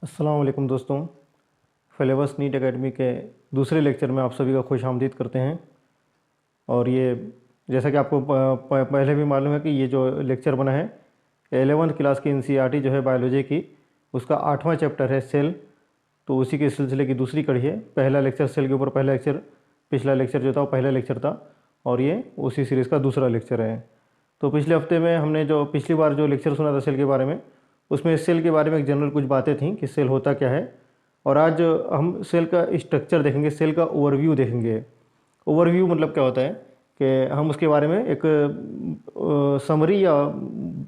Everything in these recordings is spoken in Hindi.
अस्सलाम वालेकुम दोस्तों। फ्लेवर्स नीट एकेडमी के दूसरे लेक्चर में आप सभी का खुश आमदीद करते हैं। और ये जैसा कि आपको पहले भी मालूम है कि ये जो लेक्चर बना है 11th क्लास की एनसीईआरटी जो है बायोलॉजी की, उसका 8वां चैप्टर है सेल। तो उसी के सिलसिले की दूसरी कड़ी है। पहला लेक्चर सेल के ऊपर, पहला लेक्चर, पिछला लेक्चर जो था वो पहला लेक्चर था और ये उसी सीरीज़ का दूसरा लेक्चर है। तो पिछले हफ्ते में हमने जो पिछली बार जो लेक्चर सुना था सेल के बारे में, उसमें सेल के बारे में एक जनरल कुछ बातें थीं कि सेल होता क्या है। और आज हम सेल का स्ट्रक्चर देखेंगे, सेल का ओवरव्यू देखेंगे। ओवरव्यू मतलब क्या होता है कि हम उसके बारे में एक समरी या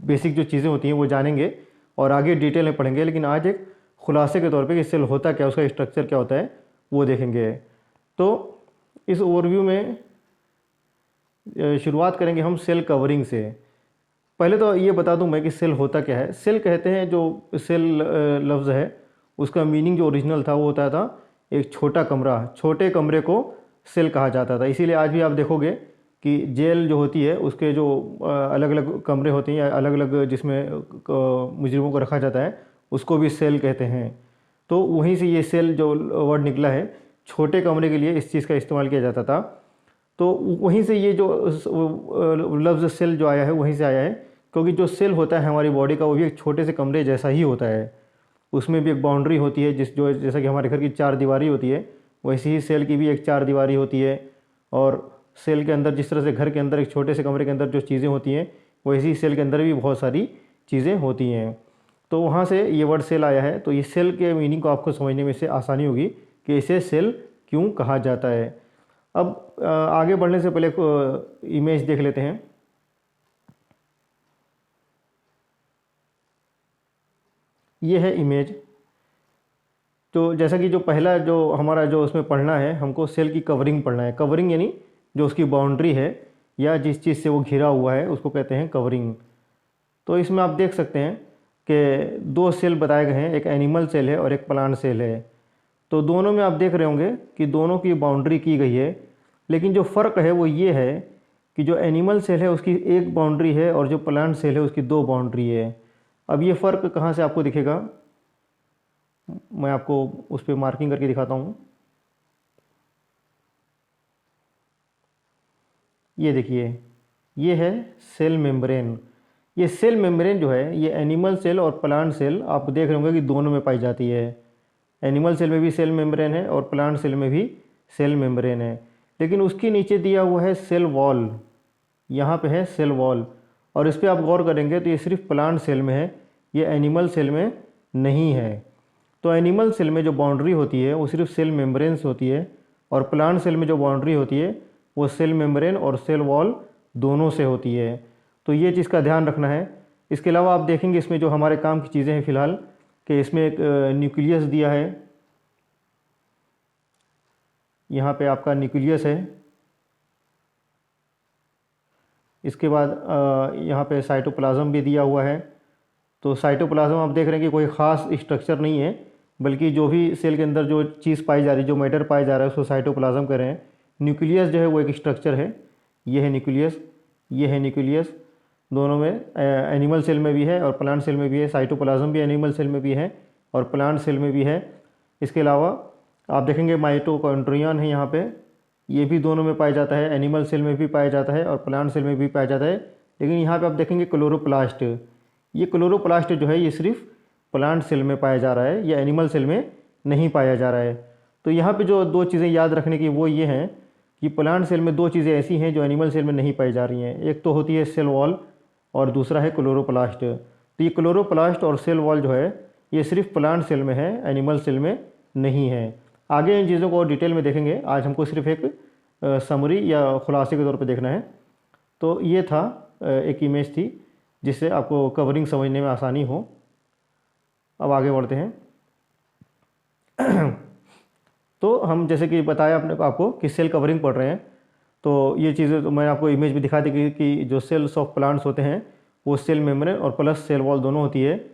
बेसिक जो चीज़ें होती हैं वो जानेंगे और आगे डिटेल में पढ़ेंगे। लेकिन आज एक खुलासे के तौर पे कि सेल होता क्या, उसका स्ट्रक्चर क्या होता है, वो देखेंगे। तो इस ओवरव्यू में शुरुआत करेंगे हम सेल कवरिंग से। पहले तो ये बता दूं मैं कि सेल होता क्या है। सेल कहते हैं, जो सेल लफ्ज़ है उसका मीनिंग जो ओरिजिनल था वो होता था एक छोटा कमरा। छोटे कमरे को सेल कहा जाता था। इसीलिए आज भी आप देखोगे कि जेल जो होती है उसके जो अलग अलग कमरे होते हैं या अलग अलग जिसमें मुजरिमों को रखा जाता है उसको भी सेल कहते हैं। तो वहीं से ये सेल जो वर्ड निकला है, छोटे कमरे के लिए इस चीज़ का इस्तेमाल किया जाता था। तो वहीं से ये जो लफ्ज़ सेल जो आया है वहीं से आया है, क्योंकि जो सेल होता है हमारी बॉडी का वो भी एक छोटे से कमरे जैसा ही होता है। उसमें भी एक बाउंड्री होती है, जैसा कि हमारे घर की चार दीवारी होती है वैसे ही सेल की भी एक चार दीवारी होती है। और सेल के अंदर जिस तरह से घर के अंदर एक छोटे से कमरे के अंदर जो चीज़ें होती हैं वैसे ही सेल के अंदर भी बहुत सारी चीज़ें होती हैं। तो वहाँ से ये वर्ड सेल आया है। तो ये सेल के मीनिंग को आपको समझने में इससे आसानी होगी कि इसे सेल क्यों कहा जाता है। अब आगे बढ़ने से पहले इमेज देख लेते हैं। ये है इमेज। तो जैसा कि जो पहला जो हमारा जो उसमें पढ़ना है, हमको सेल की कवरिंग पढ़ना है। कवरिंग यानी जो उसकी बाउंड्री है या जिस चीज़ से वो घिरा हुआ है उसको कहते हैं कवरिंग। तो इसमें आप देख सकते हैं कि दो सेल बताए गए हैं, एक एनिमल सेल है और एक प्लांट सेल है। तो दोनों में आप देख रहे होंगे कि दोनों की बाउंड्री की गई है। लेकिन जो फ़र्क है वो ये है कि जो एनिमल सेल है उसकी एक बाउंड्री है और जो प्लांट सेल है उसकी दो बाउंड्री है। अब ये फ़र्क कहाँ से आपको दिखेगा, मैं आपको उस पर मार्किंग करके दिखाता हूँ। ये देखिए, ये है सेल मेम्ब्रेन। ये सेल मेम्ब्रेन जो है ये एनिमल सेल और प्लांट सेल आप देख रहे होंगे कि दोनों में पाई जाती है। एनिमल सेल में भी सेल मेम्ब्रेन है और प्लांट सेल में भी सेल मेम्ब्रेन है। लेकिन उसके नीचे दिया हुआ है सेल वॉल। यहाँ पे है सेल वॉल और इस पर आप गौर करेंगे तो ये सिर्फ प्लांट सेल में है, ये एनिमल सेल में नहीं है। तो एनिमल सेल में जो बाउंड्री होती है वो सिर्फ सेल मेम्ब्रेन से होती है और प्लांट सेल में जो बाउंड्री होती है वो सेल मेम्ब्रेन और सेल वॉल दोनों से होती है। तो ये चीज़ का ध्यान रखना है। इसके अलावा आप देखेंगे इसमें जो हमारे काम की चीज़ें हैं फ़िलहाल, कि इसमें एक न्यूक्लियस दिया है। यहाँ पे आपका न्यूक्लियस है। इसके बाद यहाँ पे साइटोप्लाज्म भी दिया हुआ है। तो साइटोप्लाज्म आप देख रहे हैं कि कोई ख़ास स्ट्रक्चर नहीं है, बल्कि जो भी सेल के अंदर जो चीज़ पाई जा रही है, जो मैटर पाया जा रहा है उसको साइटोप्लाज्म कह रहे हैं। न्यूक्लियस जो है वो एक स्ट्रक्चर है। ये है न्यूक्लियस, ये है न्यूक्लियस। दोनों में एनिमल सेल में भी है और प्लांट सेल में भी है। साइटोप्लाज्म भी एनिमल सेल में भी है और प्लांट सेल में भी है। इसके अलावा आप देखेंगे माइटोकॉन्ड्रियन है यहाँ पे, ये भी दोनों में पाया जाता है। एनिमल सेल में भी पाया जाता है और प्लांट सेल में भी पाया जाता है। लेकिन यहाँ पे आप देखेंगे क्लोरोप्लास्ट। ये क्लोरोप्लास्ट जो है ये सिर्फ प्लांट सेल में पाया जा रहा है, या एनिमल सेल में नहीं पाया जा रहा है। तो यहाँ पे जो दो चीज़ें याद रखने की वो ये हैं कि प्लांट सेल में दो चीज़ें ऐसी हैं जो एनिमल सेल में नहीं पाई जा रही हैं। एक तो होती है सेल वॉल और दूसरा है क्लोरोप्लास्ट। तो ये क्लोरोप्लास्ट और सेल वॉल जो है ये सिर्फ प्लांट सेल में है, एनिमल सेल में नहीं है। आगे इन चीज़ों को और डिटेल में देखेंगे। आज हमको सिर्फ एक समरी या खुलासे के तौर पे देखना है। तो ये था एक इमेज थी जिससे आपको कवरिंग समझने में आसानी हो। अब आगे बढ़ते हैं। तो हम जैसे कि बताया आपको कि सेल कवरिंग पढ़ रहे हैं। तो ये चीज़ें तो मैंने आपको इमेज भी दिखा दी कि जो सेल्स ऑफ प्लांट्स होते हैं वो सेल मेम्ब्रेन और प्लस सेल वॉल दोनों होती है।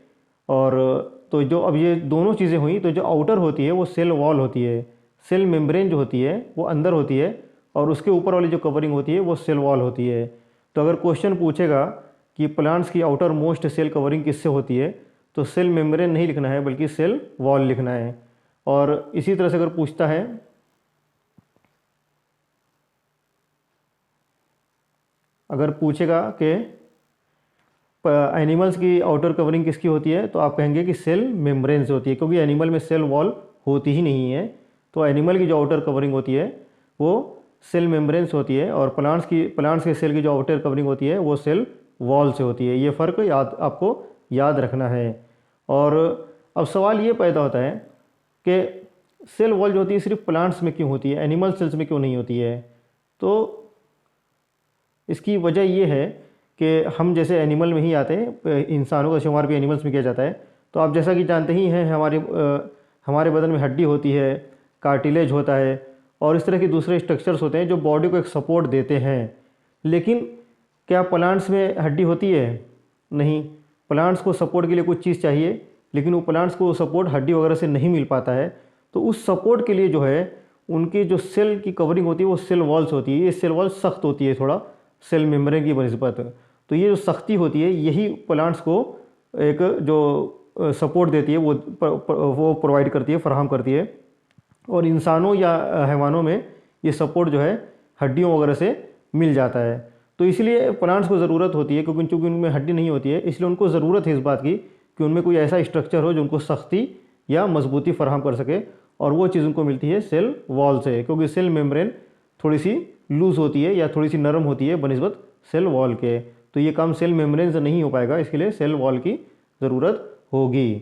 और तो जो अब ये दोनों चीज़ें हुई, तो जो आउटर होती है वो सेल वॉल होती है। सेल मेम्ब्रेन जो होती है वो अंदर होती है और उसके ऊपर वाली जो कवरिंग होती है वो सेल वॉल होती है। तो अगर क्वेश्चन पूछेगा कि प्लांट्स की आउटर मोस्ट सेल कवरिंग किससे होती है, तो सेल मेम्ब्रेन नहीं लिखना है बल्कि सेल वॉल लिखना है। और इसी तरह से अगर पूछता है अगर पूछेगा कि एनिमल्स की आउटर कवरिंग किसकी होती है, तो आप कहेंगे कि सेल मेम्ब्रेन से होती है, क्योंकि एनिमल में सेल वॉल होती ही नहीं है। तो एनिमल की जो आउटर कवरिंग होती है वो सेल मेम्ब्रेन से होती है, और प्लांट्स के सेल की जो आउटर कवरिंग होती है वो सेल वॉल से होती है। ये फ़र्क आपको याद रखना है। और अब सवाल ये पैदा होता है कि सेल वॉल जो होती है सिर्फ प्लांट्स में क्यों होती है, एनिमल सेल्स में क्यों नहीं होती है। तो इसकी वजह ये है कि हम जैसे एनिमल में ही आते हैं, इंसानों का शुमार भी एनिमल्स में किया जाता है। तो आप जैसा कि जानते ही हैं हमारे बदन में हड्डी होती है, कार्टिलेज होता है, और इस तरह के दूसरे स्ट्रक्चर्स होते हैं जो बॉडी को एक सपोर्ट देते हैं। लेकिन क्या प्लांट्स में हड्डी होती है? नहीं। प्लांट्स को सपोर्ट के लिए कुछ चीज़ चाहिए, लेकिन वो प्लांट्स को सपोर्ट हड्डी वगैरह से नहीं मिल पाता है। तो उस सपोर्ट के लिए जो है उनकी जो सेल की कवरिंग होती है वो सेल वॉल्स होती है। ये सेल वॉल सख्त होती है थोड़ा सेल मेम्ब्रेन की बनिस्बत। तो ये जो सख्ती होती है यही प्लांट्स को एक जो सपोर्ट देती है वो प्रोवाइड करती है, फराहम करती है। और इंसानों या हैवानों में ये सपोर्ट जो है हड्डियों वगैरह से मिल जाता है। तो इसलिए प्लांट्स को ज़रूरत होती है, क्योंकि चूँकि उनमें हड्डी नहीं होती है, इसलिए उनको ज़रूरत है इस बात की कि उनमें कोई ऐसा स्ट्रक्चर हो जो उनको सख्ती या मजबूती फराहम कर सके। और वो चीज़ उनको मिलती है सेल वॉल से, क्योंकि सेल मेम्ब्रेन थोड़ी सी लूज़ होती है या थोड़ी सी नरम होती है बनिस्बत सेल वॉल के। तो ये काम सेल मेम्ब्रेन से नहीं हो पाएगा, इसके लिए सेल वॉल की ज़रूरत होगी।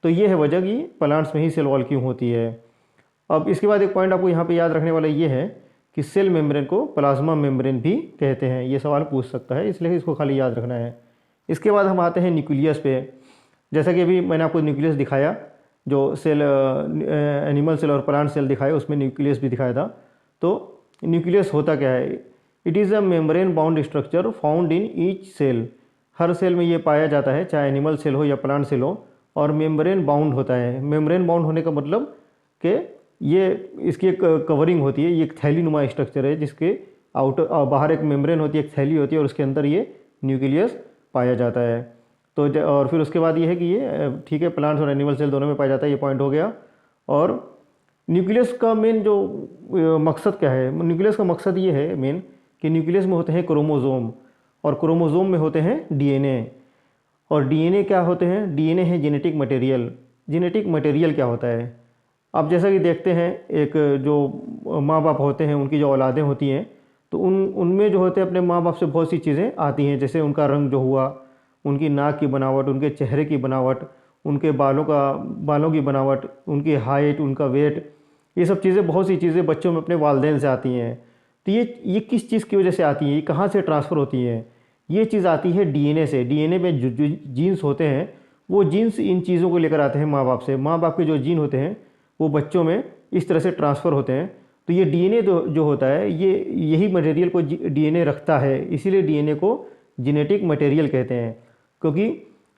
तो ये है वजह कि प्लांट्स में ही सेल वॉल क्यों होती है। अब इसके बाद एक पॉइंट आपको यहाँ पे याद रखने वाला ये है कि सेल मेम्ब्रेन को प्लाज्मा मेम्ब्रेन भी कहते हैं। ये सवाल पूछ सकता है, इसलिए इसको खाली याद रखना है। इसके बाद हम आते हैं न्यूक्लियस पे। जैसा कि अभी मैंने आपको न्यूक्लियस दिखाया, जो सेल एनिमल सेल और प्लांट सेल दिखाया उसमें न्यूक्लियस भी दिखाया था। तो न्यूक्लियस होता क्या है? It is a membrane bound structure found in each cell. हर सेल में ये पाया जाता है, चाहे एनिमल सेल हो या प्लांट सेल हो, और मेम्ब्रेन बाउंड होता है। मेम्ब्रेन बाउंड होने का मतलब कि ये इसकी एक कवरिंग होती है, ये एक थैली नुमा स्ट्रक्चर है जिसके बाहर एक मेम्ब्रेन होती है, एक थैली होती है, और उसके अंदर ये न्यूक्लियस पाया जाता है। तो और फिर उसके बाद ये है कि ये ठीक है प्लांट्स और एनिमल सेल दोनों में पाया जाता है, ये पॉइंट हो गया। और न्यूक्लियस का मेन जो मकसद क्या है? न्यूक्लियस का मकसद ये है मेन कि न्यूक्लियस में होते हैं क्रोमोज़ोम, और क्रोमोज़ोम में होते हैं डीएनए। और डीएनए क्या होते हैं? डीएनए है जेनेटिक मटेरियल। जेनेटिक मटेरियल क्या होता है? आप जैसा कि देखते हैं एक जो माँ बाप होते हैं उनकी जो औलादें होती हैं, तो उनमें जो होते हैं अपने माँ बाप से बहुत सी चीज़ें आती हैं, जैसे उनका रंग जो हुआ, उनकी नाक की बनावट, उनके चेहरे की बनावट, उनके बालों की बनावट, उनकी हाइट, उनका वेट, ये सब चीज़ें बहुत सी चीज़ें बच्चों में अपने वालिदैन से आती हैं। तो ये किस चीज़ की वजह से आती हैं? ये कहाँ से ट्रांसफ़र होती हैं? ये चीज़ आती है डीएनए से। डीएनए में जो जीन्स होते हैं वो जीन्स इन चीज़ों को लेकर आते हैं माँ बाप से। माँ बाप के जो जीन होते हैं वो बच्चों में इस तरह से ट्रांसफ़र होते हैं। तो ये डीएनए जो होता है यही मटेरियल को डीएनए रखता है, इसीलिए डीएनए को जेनेटिक मटेरियल कहते हैं। क्योंकि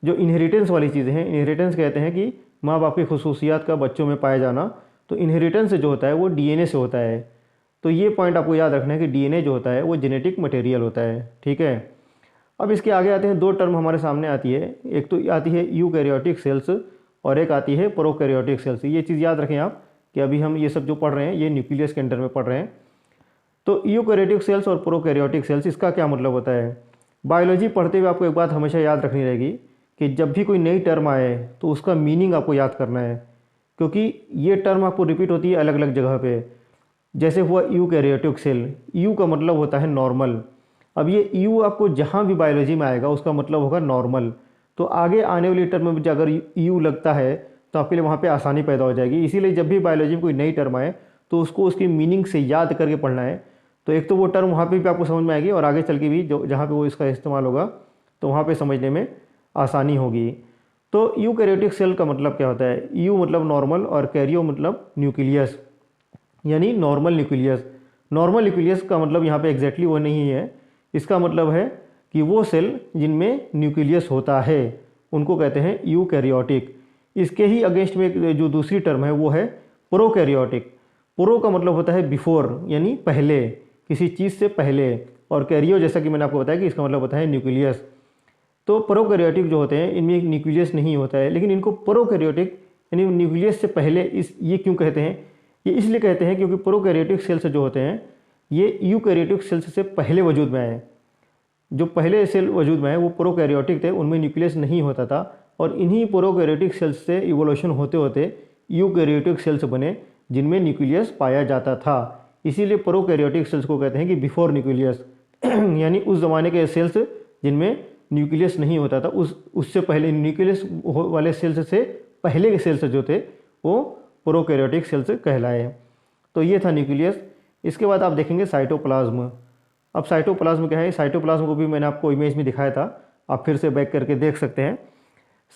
जो इनहेरिटेंस वाली चीज़ें हैं, इनहेरिटेंस कहते हैं कि माँ बाप की खसूसियात का बच्चों में पाया जाना, तो इनहेरिटेंस जो होता है वो डीएनए से होता है। तो ये पॉइंट आपको याद रखना है कि डीएनए जो होता है वो जेनेटिक मटेरियल होता है। ठीक है। अब इसके आगे आते हैं, दो टर्म हमारे सामने आती है। एक तो आती है यूकैरियोटिक सेल्स और एक आती है प्रोकैरियोटिक सेल्स। ये चीज़ याद रखें आप कि अभी हम ये सब जो पढ़ रहे हैं ये न्यूक्लियस के अंडर में पढ़ रहे हैं। तो यूकैरियोटिक सेल्स और प्रोकैरियोटिक सेल्स, इसका क्या मतलब होता है? बायोलॉजी पढ़ते हुए आपको एक बात हमेशा याद रखनी रहेगी कि जब भी कोई नई टर्म आए तो उसका मीनिंग आपको याद करना है, क्योंकि ये टर्म आपको रिपीट होती है अलग अलग जगह पे। जैसे हुआ यूकैरियोटिक सेल, यू का मतलब होता है नॉर्मल। अब ये यू आपको जहाँ भी बायोलॉजी में आएगा उसका मतलब होगा नॉर्मल। तो आगे आने वाली टर्म में अगर यू लगता है तो आपके लिए वहाँ पे आसानी पैदा हो जाएगी। इसीलिए जब भी बायोलॉजी में कोई नई टर्म आए तो उसको उसकी मीनिंग से याद करके पढ़ना है। तो एक तो वो टर्म वहाँ पे भी आपको समझ में आएगी, और आगे चल के भी जो जहाँ पे वो इसका इस्तेमाल होगा तो वहाँ पे समझने में आसानी होगी। तो यूकैरियोटिक सेल का मतलब क्या होता है? यू मतलब नॉर्मल और कैरियो मतलब न्यूक्लियस, यानी नॉर्मल न्यूक्लियस। नॉर्मल न्यूक्लियस का मतलब यहाँ पे एग्जैक्टली वो नहीं है। इसका मतलब है कि वो सेल जिनमें न्यूक्लियस होता है उनको कहते हैं यूकैरियोटिक। इसके ही अगेंस्ट में जो दूसरी टर्म है वो है प्रोकैरियोटिक। प्रो का मतलब होता है बिफोर, यानी पहले, किसी चीज़ से पहले। और कैरियो, जैसा कि मैंने आपको बताया कि इसका मतलब होता है न्यूक्लियस। तो प्रोकैरियोटिक जो होते हैं इनमें एक न्यूक्लियस नहीं होता है, लेकिन इनको प्रोकैरियोटिक यानी न्यूक्लियस से पहले ये क्यों कहते हैं? ये इसलिए कहते हैं क्योंकि प्रोकैरियोटिक सेल्स जो होते हैं ये यूकैरियोटिक सेल्स से पहले वजूद में आए। जो पहले सेल वजूद में है वो प्रोकैरियोटिक थे, उनमें न्यूक्लियस नहीं होता था, और इन्हीं प्रोकैरियोटिक सेल्स से इवोल्यूशन होते होते यूकैरियोटिक सेल्स बने जिनमें न्यूक्लियस पाया जाता था। इसीलिए प्रोकैरियोटिक सेल्स को कहते हैं कि बिफोर न्यूक्लियस यानी उस ज़माने के सेल्स जिनमें न्यूक्लियस नहीं होता था, उससे पहले न्यूक्लियस वाले सेल्स से पहले के सेल्स जो थे वो प्रोकैरियोटिक सेल्स कहलाए। तो ये था न्यूक्लियस। इसके बाद आप देखेंगे साइटोप्लाज्म। अब साइटोप्लाज्म क्या है? साइटोप्लाज्म को भी मैंने आपको इमेज में दिखाया था, आप फिर से बैक करके देख सकते हैं।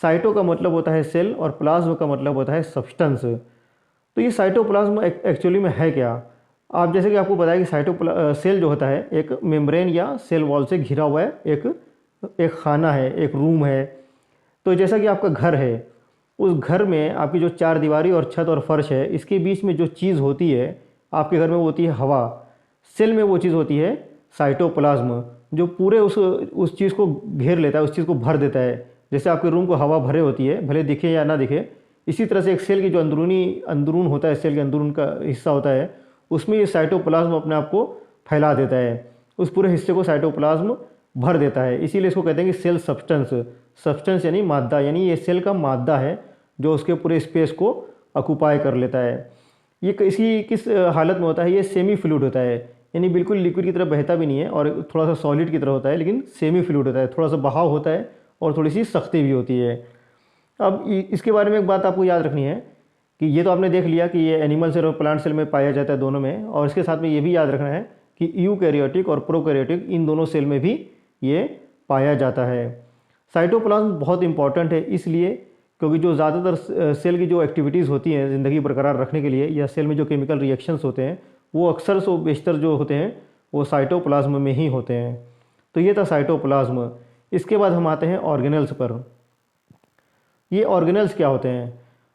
साइटो का मतलब होता है सेल और प्लाज्म का मतलब होता है सब्सटेंस। तो ये साइटोप्लाज्म एक्चुअली में है क्या? आप जैसे कि आपको पता है कि सेल जो होता है एक मेम्ब्रेन या सेल वॉल से घिरा हुआ है, एक खाना है, एक रूम है। तो जैसा कि आपका घर है, उस घर में आपकी जो चार दीवारी और छत और फर्श है, इसके बीच में जो चीज़ होती है आपके घर में वो होती है हवा। सेल में वो चीज़ होती है साइटोप्लाज्म, जो पूरे उस चीज़ को घेर लेता है, उस चीज़ को भर देता है। जैसे आपके रूम को हवा भरे होती है, भले दिखे या ना दिखे, इसी तरह से एक सेल की जो अंदरून होता है, सेल के अंदरून का हिस्सा होता है, उसमें ये साइटोप्लाज्म अपने आप को फैला देता है, उस पूरे हिस्से को साइटोप्लाज्म भर देता है। इसीलिए इसको कहते हैं कि सेल सब्सटेंस यानी मादा, यानी ये सेल का मादा है जो उसके पूरे स्पेस को ऑक्यूपाई कर लेता है। ये किस हालत में होता है? ये सेमी फ्लूइड होता है, यानी बिल्कुल लिक्विड की तरह बहता भी नहीं है और थोड़ा सा सॉलिड की तरह होता है, लेकिन सेमी फ्लूइड होता है, थोड़ा सा बहाव होता है और थोड़ी सी सख्ती भी होती है। अब इसके बारे में एक बात आपको याद रखनी है कि ये तो आपने देख लिया कि ये एनिमल सेल और प्लांट सेल में पाया जाता है दोनों में, और इसके साथ में ये भी याद रखना है कि यूकैरियोटिक और प्रोकैरियोटिक इन दोनों सेल में भी ये पाया जाता है। साइटोप्लाज्म बहुत इंपॉर्टेंट है इसलिए क्योंकि जो ज़्यादातर सेल की जो एक्टिविटीज़ होती हैं ज़िंदगी बरकरार रखने के लिए, या सेल में जो केमिकल रिएक्शंस होते हैं वो अक्सर सो बेशतर जो होते हैं वो साइटोप्लाज्म में ही होते हैं। तो ये था साइटोप्लाज्म। इसके बाद हम आते हैं ऑर्गेनेल्स पर। ये ऑर्गेनेल्स क्या होते हैं?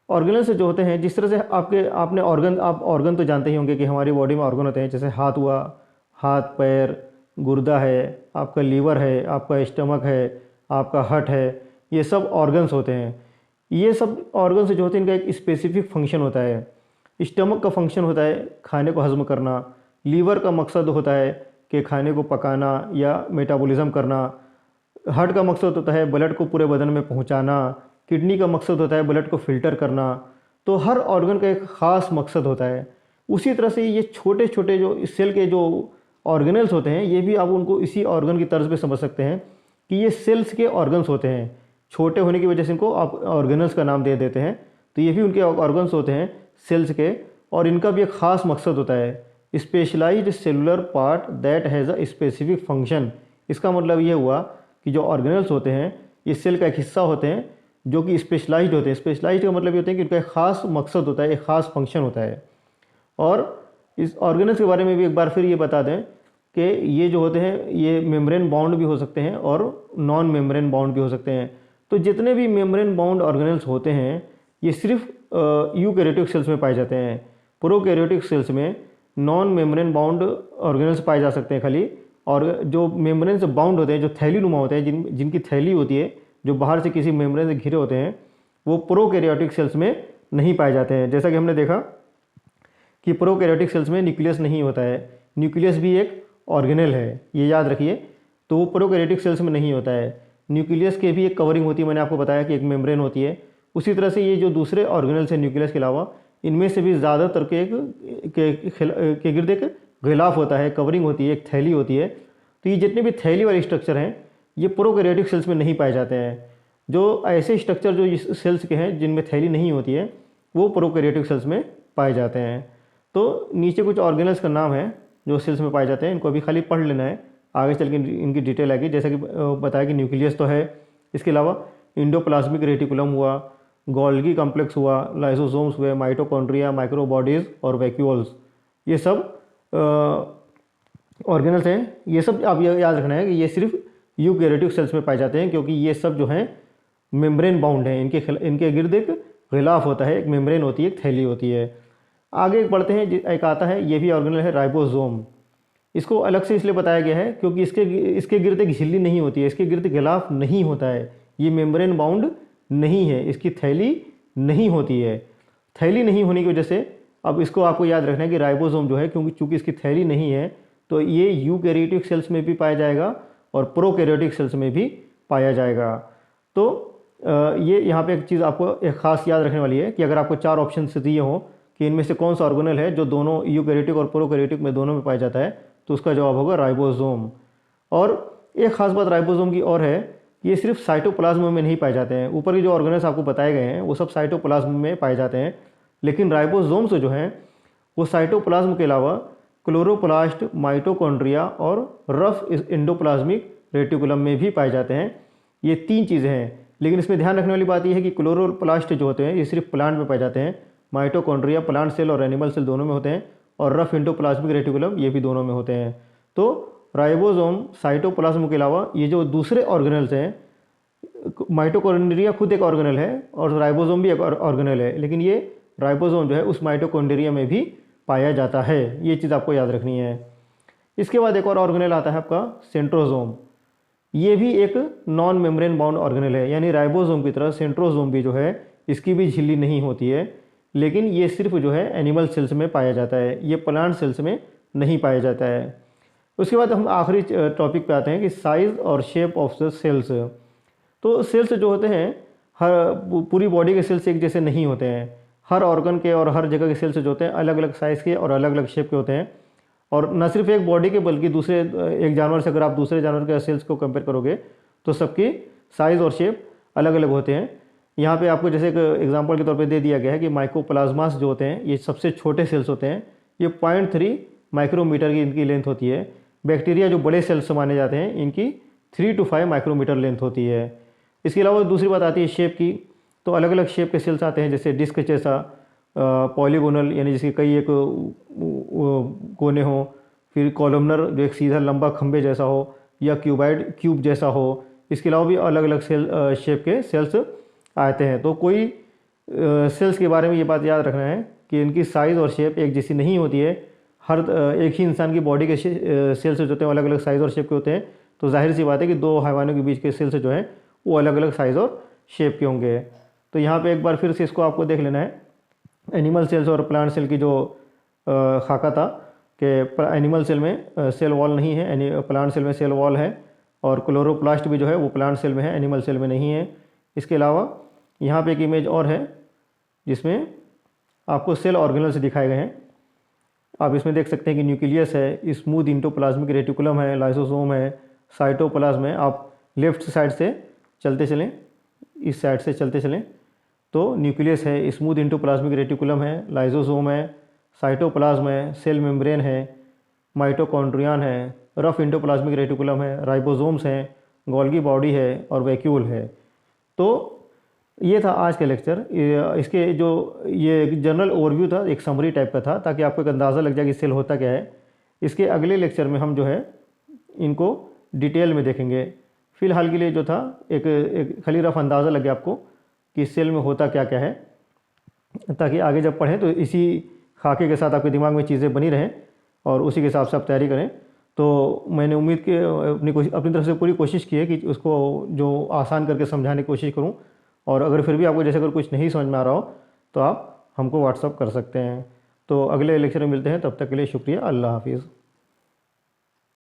ऑर्गेनेल्स जो होते हैं, जिस तरह से आप ऑर्गन तो जानते ही होंगे कि हमारी बॉडी में ऑर्गन होते हैं, जैसे हाथ हुआ, हाथ पैर, गुर्दा है, आपका लीवर है, आपका स्टमक है, आपका हार्ट है, ये सब ऑर्गन्स होते हैं। ये सब ऑर्गन्स जो होते हैं इनका एक स्पेसिफिक फंक्शन होता है। स्टमक का फंक्शन होता है खाने को हजम करना, लीवर का मकसद होता है कि खाने को पकाना या मेटाबॉलिज्म करना, हार्ट का मकसद होता है ब्लड को पूरे बदन में पहुंचाना, किडनी का मकसद होता है ब्लड को फिल्टर करना। तो हर ऑर्गन का एक ख़ास मकसद होता है। उसी तरह से ये छोटे छोटे जो सेल के जो ऑर्गेनल्स होते हैं, ये भी आप उनको इसी ऑर्गन की तर्ज पे समझ सकते हैं कि ये सेल्स के ऑर्गन्स होते हैं। छोटे होने की वजह से इनको आप ऑर्गेनल्स का नाम दे देते हैं, तो ये भी उनके ऑर्गन्स होते हैं सेल्स के, और इनका भी एक ख़ास मकसद होता है, specialised cellular part that has a specific function. इसका मतलब ये हुआ कि जो ऑर्गेनल्स होते हैं ये सेल का एक हिस्सा होते हैं जो कि स्पेशलाइज्ड होते हैं। स्पेशलाइज्ड का मतलब ये होता है कि उनका एक ख़ास मकसद होता है, एक ख़ास फंक्शन होता है। और इस ऑर्गेनल्स के बारे में भी एक बार फिर ये बता दें कि ये जो होते हैं ये मेम्ब्रेन बाउंड भी हो सकते हैं और नॉन मेम्ब्रेन बाउंड भी हो सकते हैं। तो जितने भी मेम्ब्रेन बाउंड ऑर्गेनल्स होते हैं ये सिर्फ यूकैरियोटिक सेल्स में पाए जाते हैं। प्रोकैरियोटिक सेल्स में नॉन मेम्ब्रेन बाउंड ऑर्गेनल्स पाए जा सकते हैं खाली, और जो मेम्ब्रेन से बाउंड होते हैं, जो थैली नुमा होते हैं, जिनकी थैली होती है, जो बाहर से किसी मेम्ब्रेन से घिरे होते हैं, वो प्रोकैरियोटिक सेल्स में नहीं पाए जाते हैं। जैसा कि हमने देखा कि प्रोकैरियोटिक सेल्स में न्यूक्लियस नहीं होता है। न्यूक्लियस भी एक ऑर्गेनेल है, ये याद रखिए। तो वो प्रोकैरियोटिक सेल्स में नहीं होता है। न्यूक्लियस के भी एक कवरिंग होती है, मैंने आपको बताया कि एक मेम्ब्रेन होती है। उसी तरह से ये जो दूसरे ऑर्गेनेल्स हैं न्यूक्लियस के अलावा, इनमें से भी ज़्यादातर के गिर्द एक गिलाफ होता है, कवरिंग होती है, एक थैली होती है। तो ये जितने भी थैली वाले स्ट्रक्चर हैं ये प्रोकैरियोटिक सेल्स में नहीं पाए जाते हैं। जो ऐसे स्ट्रक्चर जो इस सेल्स के हैं जिनमें थैली नहीं होती है वो प्रोकैरियोटिक सेल्स में पाए जाते हैं। तो नीचे कुछ ऑर्गेनल्स का नाम है जो सेल्स में पाए जाते हैं, इनको अभी खाली पढ़ लेना है, आगे चल के इनकी डिटेल आएगी। जैसे कि बताया कि न्यूक्लियस तो है, इसके अलावा इंडोप्लाज्मिक रेटिकुलम हुआ, गोल्गी कॉम्प्लेक्स हुआ, लाइसोसोम्स हुए, माइटोकॉन्ड्रिया, माइक्रोबॉडीज़ और वैक्यूल्स, ये सब ऑर्गेनल्स हैं। ये सब आप याद रखना है कि ये सिर्फ यूकैरियोटिक सेल्स में पाए जाते हैं, क्योंकि ये सब जो हैं मेम्ब्रेन बाउंड हैं। इनके गिर्द एक गिलाफ होता है, एक मेम्ब्रेन होती है, एक थैली होती है। आगे एक बढ़ते हैं, एक आता है, ये भी ऑर्गेनल है, राइबोसोम। इसको अलग से इसलिए बताया गया है क्योंकि इसके गिर्द एक झिल्ली नहीं होती है, इसके गिर्द गिलाफ नहीं होता है, ये मेम्ब्रेन बाउंड नहीं है, इसकी थैली नहीं होती है। थैली नहीं होने की वजह से अब इसको आपको याद रखना है कि राइबोसोम जो है क्योंकि चूंकि इसकी थैली नहीं है तो ये यूकैरियोटिक सेल्स में भी पाया जाएगा और प्रोकैरियोटिक सेल्स में भी पाया जाएगा। तो ये यहाँ पे एक चीज़ आपको एक खास याद रखने वाली है कि अगर आपको 4 ऑप्शन दिए हों कि इनमें से कौन सा ऑर्गेनल है जो दोनों यूकैरियोटिक और प्रोकैरियोटिक में दोनों में पाया जाता है, तो उसका जवाब होगा राइबोसोम। और एक खास बात राइबोसोम की और है कि ये सिर्फ साइटोप्लाज्म में नहीं पाए जाते हैं। ऊपर के जो ऑर्गेनल्स आपको बताए गए हैं वो सब साइटोप्लाज्म में पाए जाते हैं, लेकिन राइबोसोम्स जो हैं वो साइटोप्लाज्म के अलावा क्लोरोप्लास्ट, माइटोकॉन्ड्रिया और रफ एंडोप्लाज्मिक रेटिकुलम में भी पाए जाते हैं। ये 3 चीज़ें हैं, लेकिन इसमें ध्यान रखने वाली बात यह है कि क्लोरोप्लास्ट जो होते हैं ये सिर्फ प्लांट में पाए जाते हैं, माइटोकॉन्ड्रिया प्लांट सेल और एनिमल सेल दोनों में होते हैं, और रफ एंडोप्लाज्मिक रेटिकुलम ये भी दोनों में होते हैं। तो राइबोसोम साइटोप्लाज्म के अलावा ये जो दूसरे ऑर्गेनल्स हैं, माइटोकॉन्ड्रिया खुद एक ऑर्गेनल है और राइबोसोम भी एक ऑर्गेनल है, लेकिन ये राइबोसोम जो है उस माइटोकॉन्ड्रिया में भी पाया जाता है। ये चीज़ आपको याद रखनी है। इसके बाद एक और ऑर्गेनल आता है आपका सेंट्रोसोम। ये भी एक नॉन मेम्ब्रेन बाउंड ऑर्गेनल है, यानी राइबोसोम की तरह सेंट्रोसोम भी जो है इसकी भी झिल्ली नहीं होती है, लेकिन ये सिर्फ जो है एनिमल सेल्स में पाया जाता है, ये प्लांट सेल्स में नहीं पाया जाता है। उसके बाद हम आखिरी टॉपिक पे आते हैं कि साइज़ और शेप ऑफ द सेल्स। तो सेल्स जो होते हैं हर पूरी बॉडी के सेल्स एक जैसे नहीं होते हैं, हर ऑर्गन के और हर जगह के सेल्स जो होते हैं अलग अलग साइज़ के और अलग अलग शेप के होते हैं। और न सिर्फ एक बॉडी के बल्कि दूसरे एक जानवर से अगर आप दूसरे जानवर के सेल्स को कंपेयर करोगे तो सबकी साइज़ और शेप अलग अलग होते हैं। यहाँ पे आपको जैसे एक एग्जांपल के तौर पे दे दिया गया है कि माइकोप्लाज्मास जो होते हैं ये सबसे छोटे सेल्स होते हैं, ये 0.3 माइक्रोमीटर की इनकी लेंथ होती है। बैक्टीरिया जो बड़े सेल्स माने जाते हैं इनकी 3 to 5 माइक्रोमीटर लेंथ होती है। इसके अलावा दूसरी बात आती है शेप की, तो अलग अलग शेप के सेल्स आते हैं, जैसे डिस्क जैसा, पॉलीगोनल यानी जिसके कई एक कोने हों, फिर कॉलमनर जो एक सीधा लंबा खंबे जैसा हो, या क्यूबाइड क्यूब जैसा हो। इसके अलावा भी अलग अलग शेप के सेल्स आते हैं। तो कोई सेल्स के बारे में ये बात याद रखना है कि इनकी साइज़ और शेप एक जैसी नहीं होती है। हर एक ही इंसान की बॉडी के सेल्स जो होते हैं अलग अलग साइज़ और शेप के होते हैं, तो जाहिर सी बात है कि 2 हैवानों के बीच के सेल्स जो हैं वो अलग अलग साइज़ और शेप के होंगे। तो यहाँ पे एक बार फिर से इसको आपको देख लेना है। एनिमल सेल्स और प्लांट सेल की जो खाका था कि एनिमल सेल में सेल वॉल नहीं है, प्लांट सेल में सेल वॉल है, और क्लोरोप्लास्ट भी जो है वो प्लांट सेल में है, एनिमल सेल में नहीं है। इसके अलावा यहाँ पे एक इमेज और है जिसमें आपको सेल ऑर्गेनल्स दिखाए गए हैं। आप इसमें देख सकते हैं कि न्यूक्लियस है, स्मूथ इंडोप्लाज्मिक रेटिकुलम है, लाइसोसोम है, साइटोप्लाज्म है। आप लेफ्ट साइड से चलते चलें, इस साइड से चलते चलें तो न्यूक्लियस है, स्मूथ इंडोप्लाज्मिक रेटिकुलम है, लाइसोसोम है, साइटोप्लाज्म है, सेल मेम्ब्रेन है, माइटोकॉन्ड्रियन है, रफ इंडोप्लाज्मिक रेटिकुलम है, राइबोसोम्स हैं, गोल्गी बॉडी है और वैक्यूल है। तो ये था आज का लेक्चर। इसके जो ये जनरल ओवरव्यू था, एक समरी टाइप का था, ताकि आपको एक अंदाज़ा लग जाए कि सेल होता क्या है। इसके अगले लेक्चर में हम जो है इनको डिटेल में देखेंगे। फ़िलहाल के लिए जो था एक खाली रफ अंदाज़ा लगे आपको कि सेल में होता क्या क्या है, ताकि आगे जब पढ़ें तो इसी खाके के साथ आपके दिमाग में चीज़ें बनी रहें और उसी के हिसाब से आप तैयारी करें। तो मैंने उम्मीद की अपनी तरफ से पूरी कोशिश की है कि उसको जो आसान करके समझाने की कोशिश करूं। और अगर फिर भी आपको जैसे अगर कुछ नहीं समझ में आ रहा हो तो आप हमको व्हाट्सअप कर सकते हैं। तो अगले लेक्चर में मिलते हैं, तब तक के लिए शुक्रिया। अल्लाह हाफिज़।